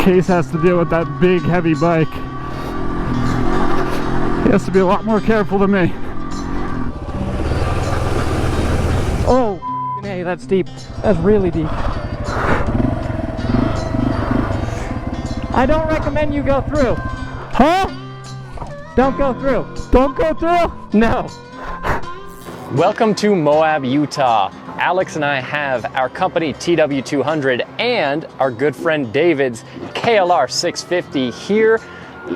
Case has to deal with that big heavy bike. He has to be a lot more careful than me. Oh, hey, that's deep. That's really deep. I don't recommend you go through. Huh? Don't go through. Don't go through? No. Welcome to Moab, Utah. Alex and I have our company TW200 and our good friend David's KLR650 here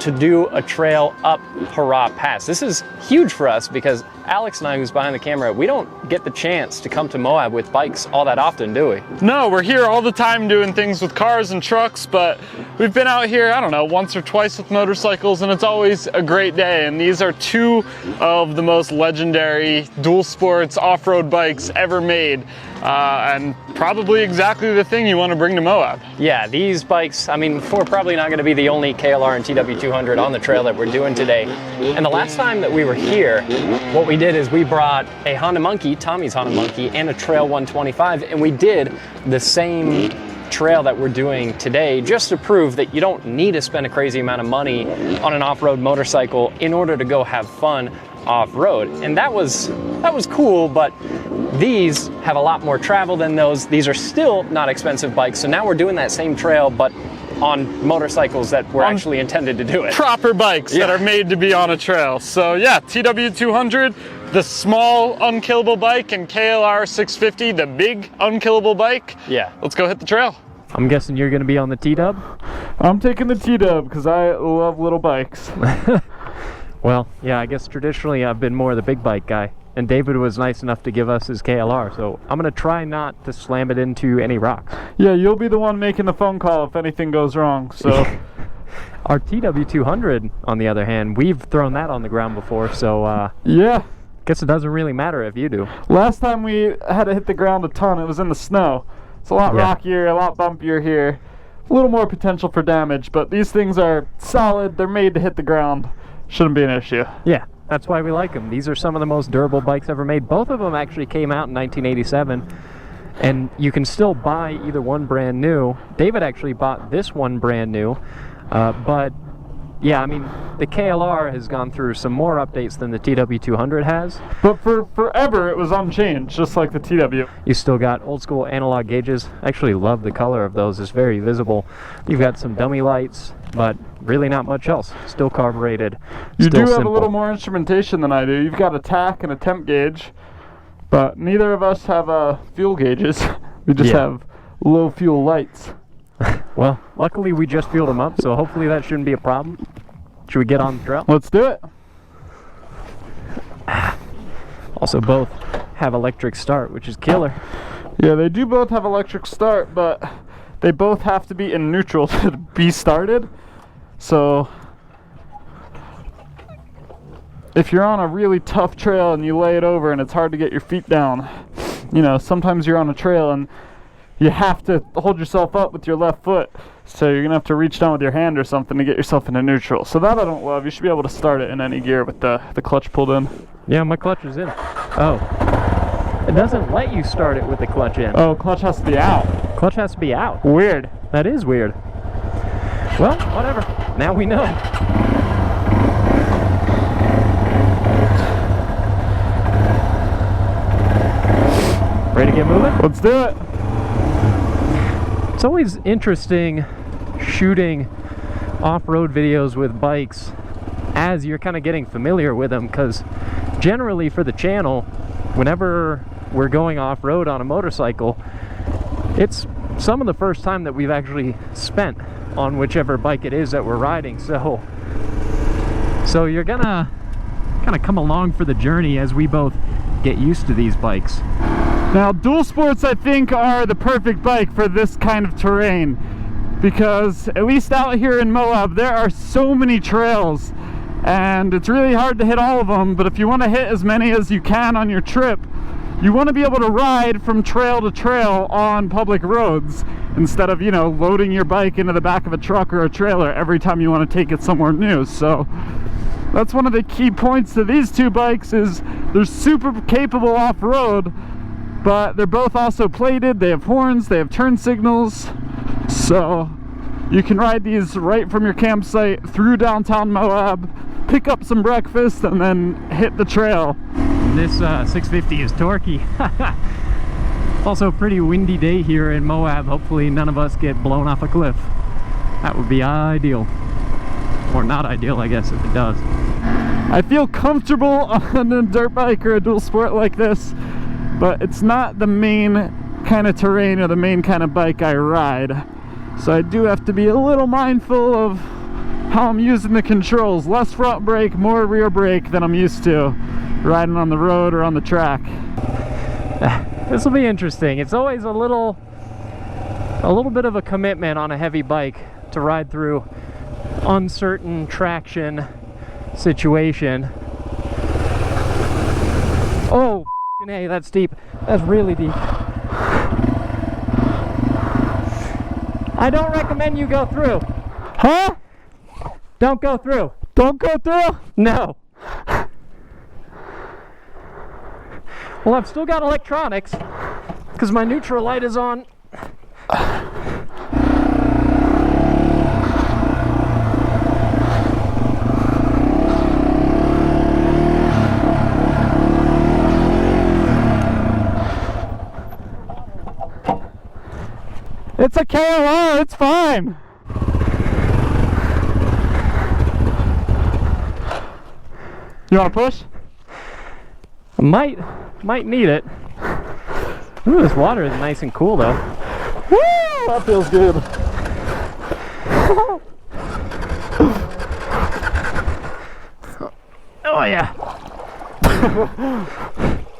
to do a trail up Hurrah Pass. This is huge for us because Alex and I, who's behind the camera, we don't get the chance to come to Moab with bikes all that often, do we? No, we're here all the time doing things with cars and trucks, but we've been out here, I don't know, once or twice with motorcycles, and it's always a great day. And these are two of the most legendary dual sports off-road bikes ever made. And probably exactly the thing you want to bring to Moab. Yeah, these bikes, I mean, we're probably not going to be the only KLR and TW200 on the trail that we're doing today. And the last time that we were here, what we did is we brought a Honda Monkey, Tommy's Honda Monkey, and a Trail 125, and we did the same trail that we're doing today just to prove that you don't need to spend a crazy amount of money on an off-road motorcycle in order to go have fun off-road. And that was cool, but these have a lot more travel than those. These are still not expensive bikes, so now we're doing that same trail but on motorcycles that were actually intended to do it. Proper bikes that are made to be on a trail. So yeah, TW200, the small unkillable bike, and KLR650, the big unkillable bike. Yeah. Let's go hit the trail. I'm guessing you're going to be on the T-Dub? I'm taking the T-Dub because I love little bikes. Well, yeah, I guess traditionally I've been more the big bike guy. And David was nice enough to give us his KLR, so I'm going to try not to slam it into any rocks. Yeah, you'll be the one making the phone call if anything goes wrong, so. Our TW200, on the other hand, we've thrown that on the ground before, so yeah. Guess it doesn't really matter if you do. Last time we had to hit the ground a ton, it was in the snow. It's a lot rockier, a lot bumpier here. A little more potential for damage, but these things are solid. They're made to hit the ground. Shouldn't be an issue. Yeah, that's why we like them. These are some of the most durable bikes ever made. Both of them actually came out in 1987, and you can still buy either one brand new. David actually bought this one brand new, but yeah, I mean, the KLR has gone through some more updates than the TW200 has. But for forever, it was unchanged, just like the TW. You still got old school analog gauges. I actually love the color of those. It's very visible. You've got some dummy lights, but really not much else. Still carbureted. You still do have simple. a little more instrumentation than I do. You've got a tach and a temp gauge, but neither of us have fuel gauges. We just have low fuel lights. Well, luckily we just fueled them up, so hopefully that shouldn't be a problem. Should we get on the trail? Let's do it. Also, both have electric start, which is killer. Yeah, they do both have electric start, but they both have to be in neutral to be started. So if you're on a really tough trail and you lay it over and it's hard to get your feet down, you know, sometimes you're on a trail and you have to hold yourself up with your left foot, so you're gonna have to reach down with your hand or something to get yourself into neutral. So that I don't love. You should be able to start it in any gear with the clutch pulled in. Yeah, my clutch is in. Oh, it doesn't let you start it with the clutch in. Oh, clutch has to be out. Clutch has to be out. Weird. That is weird. Well, whatever. Now we know. Ready to get moving? Let's do it. It's always interesting shooting off-road videos with bikes as you're kind of getting familiar with them, because generally for the channel, whenever we're going off-road on a motorcycle, it's some of the first time that we've actually spent on whichever bike it is that we're riding. So you're gonna kind of come along for the journey as we both get used to these bikes. Now, dual sports, I think, are the perfect bike for this kind of terrain, because at least out here in Moab, there are so many trails, and it's really hard to hit all of them. But if you want to hit as many as you can on your trip, you want to be able to ride from trail to trail on public roads instead of, you know, loading your bike into the back of a truck or a trailer every time you want to take it somewhere new. So that's one of the key points to these two bikes, is they're super capable off-road, but they're both also plated. They have horns, they have turn signals, so You can ride these right from your campsite through downtown Moab, pick up some breakfast, and then hit the trail. This 650 is torquey. Also a pretty windy day here in Moab. Hopefully none of us get blown off a cliff. That would be ideal. Or not ideal, I guess, if it does. I feel comfortable on a dirt bike or a dual sport like this, but it's not the main kind of terrain or the main kind of bike I ride. So I do have to be a little mindful of how I'm using the controls. Less front brake, more rear brake than I'm used to riding on the road or on the track. This will be interesting. It's always a little bit of a commitment on a heavy bike to ride through uncertain traction situation. Oh, hey, that's deep. That's really deep. I don't recommend you go through. Huh? Don't go through. Don't go through? No. Well, I've still got electronics because my neutral light is on. It's a KLR, it's fine. You want to push? Might need it. Ooh, this water is nice and cool though. Woo! That feels good. Oh yeah.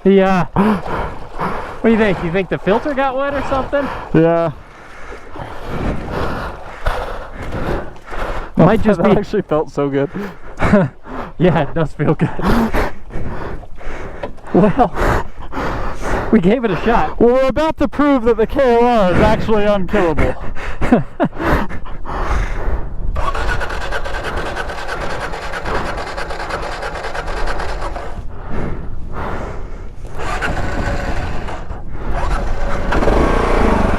Yeah. What do you think? You think the filter got wet or something? Yeah. Might just that be. actually felt so good. Yeah, it does feel good. Well, we gave it a shot. Well, we're about to prove that the KLR is actually unkillable.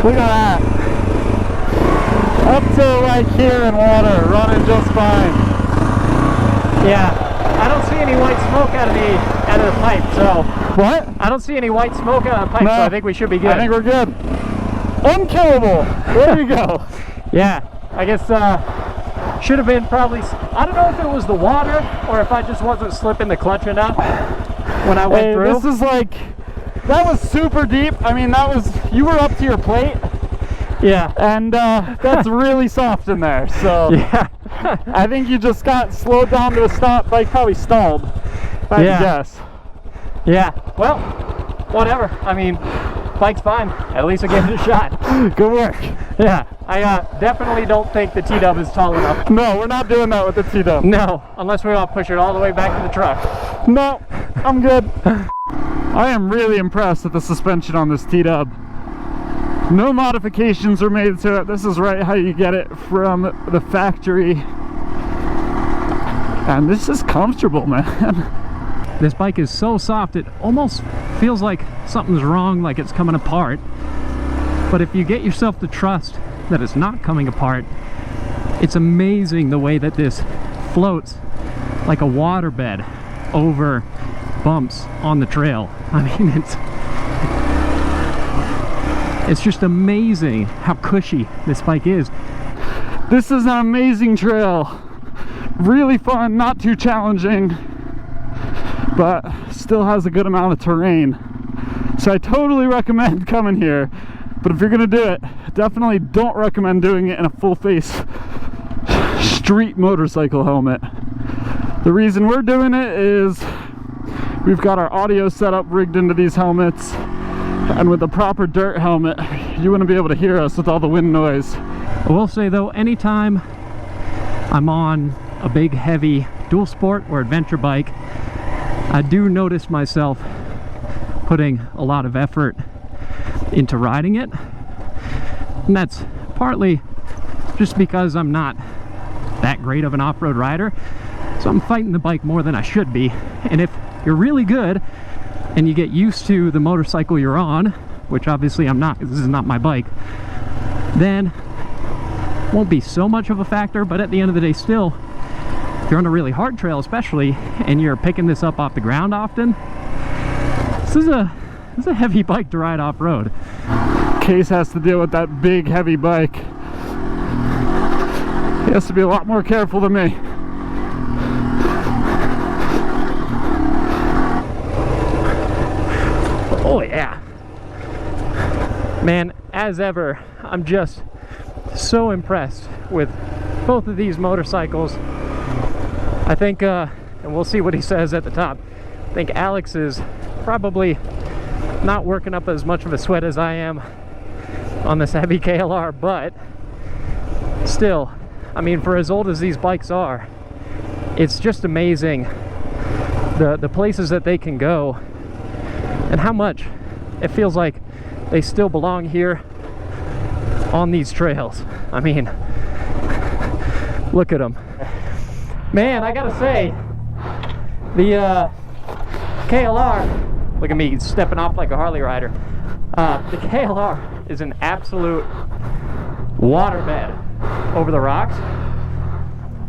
Look at that. Up to right here in water, running just fine. Yeah, I don't see any white smoke out of the pipe, so. What? I don't see any white smoke out of the pipe, No, so I think we should be good. I think we're good. Unkillable. There you go. Yeah, I guess should have been probably. I don't know if it was the water or if I just wasn't slipping the clutch enough when I went through. This is like, that was super deep. I mean, that was, you were up to your plate. Yeah. And that's really soft in there. So yeah. I think you just got slowed down to a stop. Bike probably stalled, if I had to guess. Yeah. Well, whatever. I mean, bike's fine. At least I gave it a shot. Good work. Yeah. I definitely don't think the T-Dub is tall enough. No, we're not doing that with the T-Dub. No, unless we want to push it all the way back to the truck. No, I'm good. I am really impressed with the suspension on this T-Dub. No modifications were made to it. This is right how you get it from the factory. And this is comfortable, man. This bike is so soft, it almost feels like something's wrong, like it's coming apart. But if you get yourself to trust that it's not coming apart, it's amazing the way that this floats like a waterbed over bumps on the trail. I mean, it's just amazing how cushy this bike is. This is an amazing trail. Really fun, not too challenging, but still has a good amount of terrain. So I totally recommend coming here. But if you're gonna do it, definitely don't recommend doing it in a full face street motorcycle helmet. The reason we're doing it is we've got our audio setup rigged into these helmets, and with the proper dirt helmet, you wouldn't be able to hear us with all the wind noise. I will say though, anytime I'm on a big heavy dual sport or adventure bike, I do notice myself putting a lot of effort into riding it, and that's partly just because I'm not that great of an off-road rider, so I'm fighting the bike more than I should be. And if you're really good and you get used to the motorcycle you're on, which obviously I'm not, this is not my bike, then won't be so much of a factor, but at the end of the day still, if you're on a really hard trail especially, and you're picking this up off the ground often, this is a heavy bike to ride off-road. Case has to deal with that big heavy bike. He has to be a lot more careful than me. Oh yeah. Man, as ever, I'm just so impressed with both of these motorcycles. I think, and we'll see what he says at the top, I think Alex is probably not working up as much of a sweat as I am on this heavy KLR, but still, I mean, for as old as these bikes are, it's just amazing the places that they can go and how much it feels like they still belong here on these trails. I mean, look at them. Man, I gotta say, the KLR, look at me stepping off like a Harley rider. The KLR is an absolute waterbed over the rocks,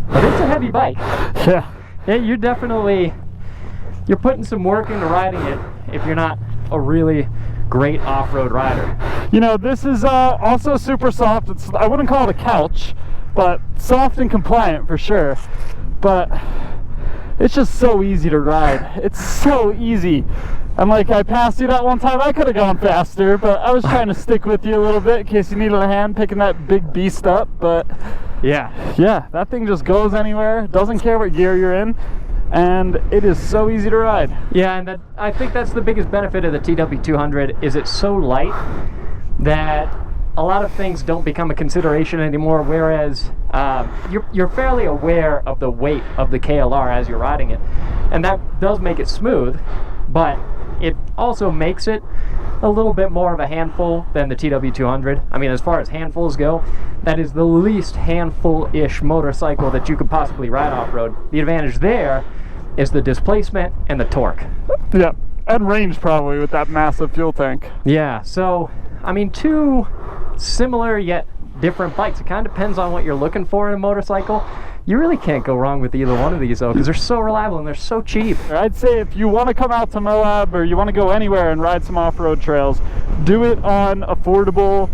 but it's a heavy bike. Yeah. You're definitely, you're putting some work into riding it if you're not a really great off-road rider. You know, this is also super soft. I wouldn't call it a couch, but soft and compliant for sure. But it's just so easy to ride. It's so easy. And like, I passed you that one time. I could have gone faster, but I was trying to stick with you a little bit in case you needed a hand picking that big beast up. But yeah, that thing just goes anywhere, doesn't care what gear you're in, and it is so easy to ride. Yeah, and I think that's the biggest benefit of the TW200 is it's so light that a lot of things don't become a consideration anymore, whereas you're fairly aware of the weight of the KLR as you're riding it, and that does make it smooth, but it also makes it a little bit more of a handful than the TW200. I mean, as far as handfuls go, that is the least handful-ish motorcycle that you could possibly ride off-road. The advantage there is the displacement and the torque. Yeah, and range probably with that massive fuel tank. Yeah, so, I mean, two similar yet different bikes. It kind of depends on what you're looking for in a motorcycle. You really can't go wrong with either one of these though, because they're so reliable and they're so cheap. I'd say if you want to come out to Moab or you want to go anywhere and ride some off-road trails, do it on affordable,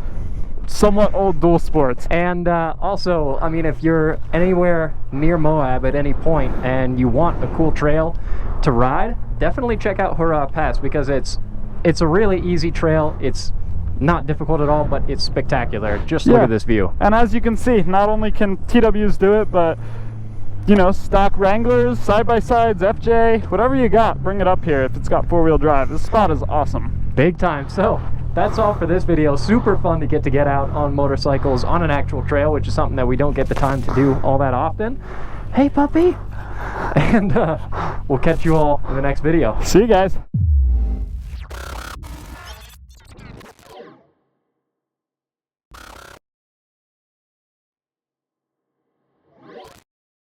somewhat old dual sports. And also, I mean, if you're anywhere near Moab at any point and you want a cool trail to ride, definitely check out Hurrah Pass, because it's a really easy trail. It's not difficult at all, but it's spectacular. Just look at this view. And as you can see, not only can TWs do it, but you know, stock Wranglers, side-by-sides, FJ, whatever you got, bring it up here if it's got four-wheel drive. This spot is awesome. Big time. So that's all for this video. Super fun to get out on motorcycles on an actual trail, which is something that we don't get the time to do all that often. Hey puppy. And we'll catch you all in the next video. See you guys.